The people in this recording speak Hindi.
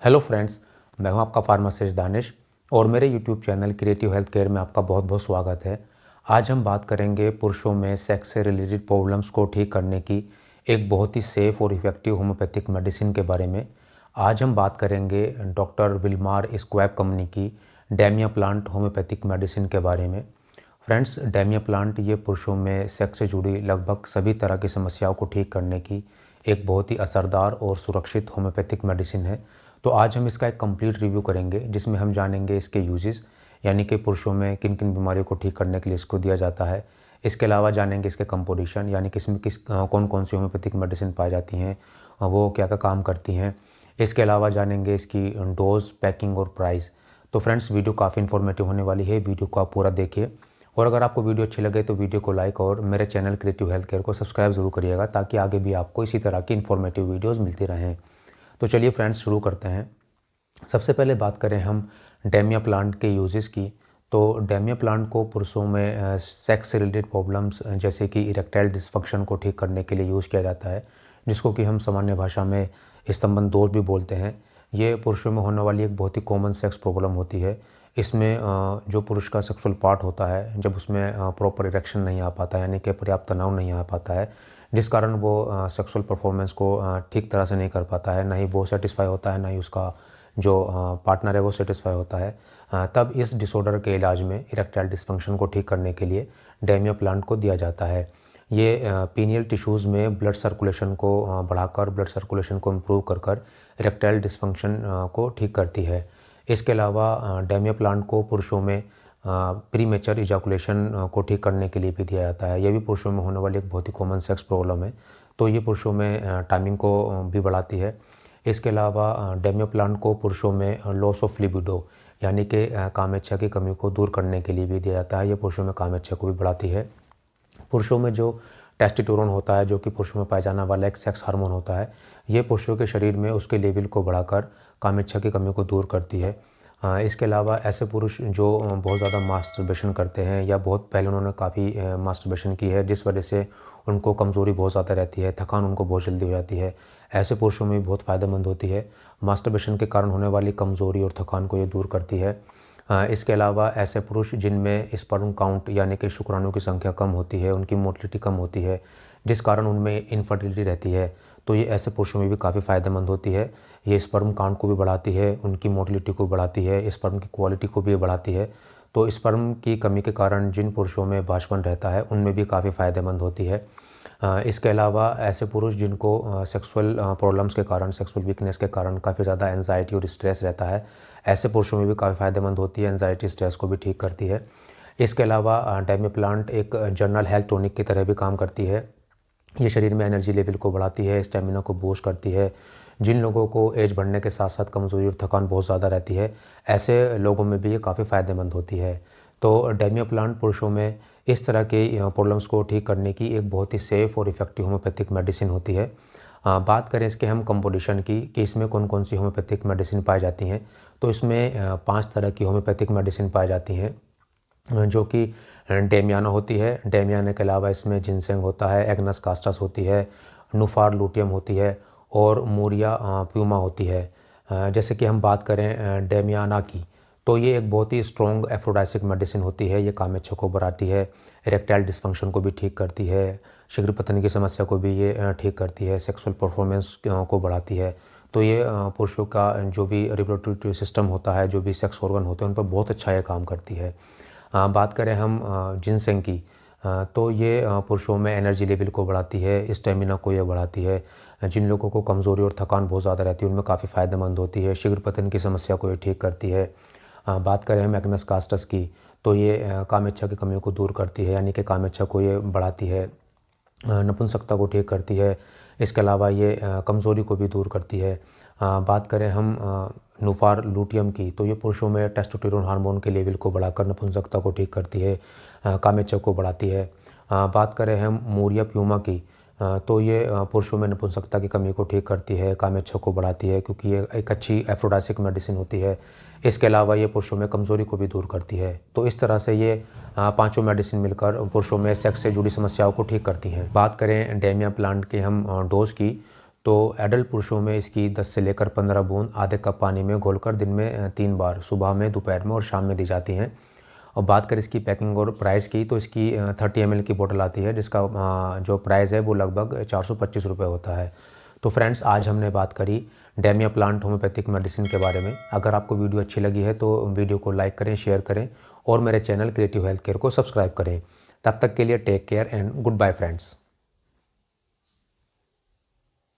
हेलो फ्रेंड्स, मैं हूं आपका फार्मासिस्ट दानिश और मेरे YouTube channel creative health care में आपका बहुत बहुत स्वागत है। आज हम बात करेंगे पुरुषों में सेक्स से रिलेटेड प्रॉब्लम्स को ठीक करने की एक बहुत ही सेफ़ और इफ़ेक्टिव होम्योपैथिक मेडिसिन के बारे में। आज हम बात करेंगे डॉक्टर विल्मार स्क्वैब कंपनी की डेमिया प्लांट होम्योपैथिक मेडिसिन के बारे में। फ्रेंड्स, डेमिया प्लांट ये पुरुषों में सेक्स से जुड़ी लगभग सभी तरह की समस्याओं को ठीक करने की एक बहुत ही असरदार और सुरक्षित होम्योपैथिक मेडिसिन है। तो आज हम इसका एक कंप्लीट रिव्यू करेंगे जिसमें हम जानेंगे इसके यूजेस, यानी कि पुरुषों में किन किन बीमारियों को ठीक करने के लिए इसको दिया जाता है। इसके अलावा जानेंगे इसके कंपोजिशन, यानी कि इसमें कौन कौन सी होम्योपैथिक मेडिसिन पाई जाती हैं, वो क्या क्या काम करती हैं। इसके अलावा जानेंगे इसकी डोज, पैकिंग और प्राइस। तो फ्रेंड्स, वीडियो काफ़ी इन्फॉर्मेटिव होने वाली है, वीडियो को आप पूरा देखिए। और अगर आपको वीडियो अच्छी लगे तो वीडियो को लाइक और मेरे चैनल क्रिएटिव हेल्थ केयर को सब्सक्राइब ज़रूर करिएगा, ताकि आगे भी आपको इसी तरह की इन्फॉर्मेटिव वीडियोज़ मिलती रहें। तो चलिए फ्रेंड्स, शुरू करते हैं। सबसे पहले बात करें हम डेमिया प्लांट के यूजेस की। तो डेमिया प्लांट को पुरुषों में सेक्स से रिलेटेड प्रॉब्लम्स जैसे कि इरेक्टाइल डिसफंक्शन को ठीक करने के लिए यूज़ किया जाता है, जिसको कि हम सामान्य भाषा में स्तंभन दोष भी बोलते हैं। ये पुरुषों में होने वाली एक बहुत ही कॉमन सेक्स प्रॉब्लम होती है। इसमें जो पुरुष का सेक्सुअल पार्ट होता है, जब उसमें प्रॉपर इरेक्शन नहीं आ पाता, यानी कि पर्याप्त तनाव नहीं आ पाता है, जिस कारण वो सेक्सुअल परफॉर्मेंस को ठीक तरह से नहीं कर पाता है, ना ही वो सेटिस्फाई होता है, ना ही उसका जो पार्टनर है वो सेटिस्फाई होता है। तब इस डिसऑर्डर के इलाज में इरेक्टाइल डिसफंक्शन को ठीक करने के लिए डेमिया प्लांट को दिया जाता है। ये पीनियल टिश्यूज़ में ब्लड सर्कुलेशन को बढ़ाकर, ब्लड सर्कुलेशन को इम्प्रूव कर कर इरेक्टाइल डिसफंक्शन को ठीक करती है। इसके अलावा डेमिया प्लांट को पुरुषों में प्रीमेच्योर इजैकुलेशन को ठीक करने के लिए भी दिया जाता है। ये भी पुरुषों में होने वाली एक बहुत ही कॉमन सेक्स प्रॉब्लम है, तो ये पुरुषों में टाइमिंग को भी बढ़ाती है। इसके अलावा डेमिया प्लांट को पुरुषों में लॉस ऑफ लिबिडो, यानी कि कामेच्छा की कमी को दूर करने के लिए भी दिया जाता है। ये पुरुषों में कामेच्छा को भी बढ़ाती है। पुरुषों में जो टेस्टोस्टेरोन होता है, जो कि पुरुषों में पाया जाने वाला एक सेक्स हार्मोन होता है, ये पुरुषों के शरीर में उसके लेवल को बढ़ाकर कामेच्छा की कमी को दूर करती है। इसके अलावा ऐसे पुरुष जो बहुत ज़्यादा मास्टरबेशन करते हैं, या बहुत पहले उन्होंने काफ़ी मास्टरबेशन की है, जिस वजह से उनको कमज़ोरी बहुत ज़्यादा रहती है, थकान उनको बहुत जल्दी हो जाती है, ऐसे पुरुषों में भी बहुत फ़ायदेमंद होती है। मास्टरबेशन के कारण होने वाली कमज़ोरी और थकान को ये दूर करती है। इसके अलावा ऐसे पुरुष जिनमें स्पर्म काउंट, यानी कि शुक्राणुओं की संख्या कम होती है, उनकी मोटिलिटी कम होती है, जिस कारण उनमें इनफर्टिलिटी रहती है, तो ये ऐसे पुरुषों में भी काफ़ी फ़ायदेमंद होती है। ये स्पर्म काउंट को भी बढ़ाती है, उनकी मोटिलिटी को बढ़ाती है, स्पर्म की क्वालिटी को भी बढ़ाती है। तो स्पर्म की कमी के कारण जिन पुरुषों में बांझपन रहता है, उनमें भी काफ़ी फ़ायदेमंद होती है। इसके अलावा ऐसे पुरुष जिनको सेक्सुअल प्रॉब्लम्स के कारण, सेक्सुअल वीकनेस के कारण काफ़ी ज़्यादा एंजाइटी और स्ट्रेस रहता है, ऐसे पुरुषों में भी काफ़ी फ़ायदेमंद होती है, एंजाइटी स्ट्रेस को भी ठीक करती है। इसके अलावा डेमिया प्लांट एक जनरल हेल्थ टॉनिक की तरह भी काम करती है। ये शरीर में एनर्जी लेवल को बढ़ाती है, स्टेमिना को बूस्ट करती है। जिन लोगों को एज बढ़ने के साथ साथ कमज़ोरी और थकान बहुत ज़्यादा रहती है, ऐसे लोगों में भी ये काफ़ी फ़ायदेमंद होती है। तो डेमिया प्लांट पुरुषों में इस तरह के प्रॉब्लम्स को ठीक करने की एक बहुत ही सेफ़ और इफ़ेक्टिव होम्योपैथिक मेडिसिन होती है। बात करें इसके हम कंपोजिशन की, कि इसमें कौन कौन सी होम्योपैथिक मेडिसिन पाई जाती हैं, तो इसमें 5 तरह की होम्योपैथिक मेडिसिन पाई जाती हैं, जो कि डेमियाना होती है। डेमियाना के अलावा इसमें जिनसेंग होता है, एग्नस कास्टस होती है, नुफार लूटियम होती है और मोरिया प्यूमा होती है। जैसे कि हम बात करें डेमियाना की, तो ये एक बहुत ही स्ट्रॉन्ग एफ्रोडाइसिक मेडिसिन होती है। ये कामेच्छा को बढ़ाती है, इरेक्टाइल डिसफंक्शन को भी ठीक करती है, शीघ्र पतन की समस्या को भी ये ठीक करती है, सेक्सुअल परफॉर्मेंस को बढ़ाती है। तो ये पुरुषों का जो भी रिप्रोडक्टिव सिस्टम होता है, जो भी सेक्स ऑर्गन होते हैं, उन पर बहुत अच्छा ये काम करती है। बात करें हम जिनसेंग की, तो ये पुरुषों में एनर्जी लेवल को बढ़ाती है, स्टेमिना को ये बढ़ाती है। जिन लोगों को कमज़ोरी और थकान बहुत ज़्यादा रहती है, उनमें काफ़ी फ़ायदेमंद होती है, शीघ्र पतन की समस्या को ये ठीक करती है। बात करें हम एग्नस कास्टस की, तो ये कामेच्छा की कमी को दूर करती है, यानी कि कामेच्छा को ये बढ़ाती है, नपुंसकता को ठीक करती है। इसके अलावा ये कमज़ोरी को भी दूर करती है। बात करें हम नुफार लूटियम की, तो ये पुरुषों में टेस्टोस्टेरोन हार्मोन के लेवल को बढ़ाकर नपुंसकता को ठीक करती है, कामेच्छा को बढ़ाती है। बात करें हम मोरिया प्यूमा की, तो ये पुरुषों में नपुंसकता की कमी को ठीक करती है, कामेच्छा को बढ़ाती है, क्योंकि ये एक अच्छी एफ्रोडाइसिक मेडिसिन होती है। इसके अलावा ये पुरुषों में कमज़ोरी को भी दूर करती है। तो इस तरह से ये पाँचों मेडिसिन मिलकर पुरुषों में सेक्स से जुड़ी समस्याओं को ठीक करती हैं। बात करें डेमिया प्लांट के हम डोज की, तो एडल्ट पुरुषों में इसकी 10 से लेकर 15 बूंद आधे कप पानी में घोलकर दिन में 3 बार सुबह में, दोपहर में और शाम में दी जाती हैं। और बात करें इसकी पैकिंग और प्राइस की, तो इसकी 30 ml की बोतल आती है, जिसका जो प्राइस है वो लगभग 425 रुपये होता है। तो फ्रेंड्स, आज हमने बात करी डेमिया प्लांट होम्योपैथिक मेडिसिन के बारे में। अगर आपको वीडियो अच्छी लगी है तो वीडियो को लाइक करें, शेयर करें और मेरे चैनल क्रिएटिव हेल्थ केयर को सब्सक्राइब करें। तब तक के लिए take care and goodbye friends.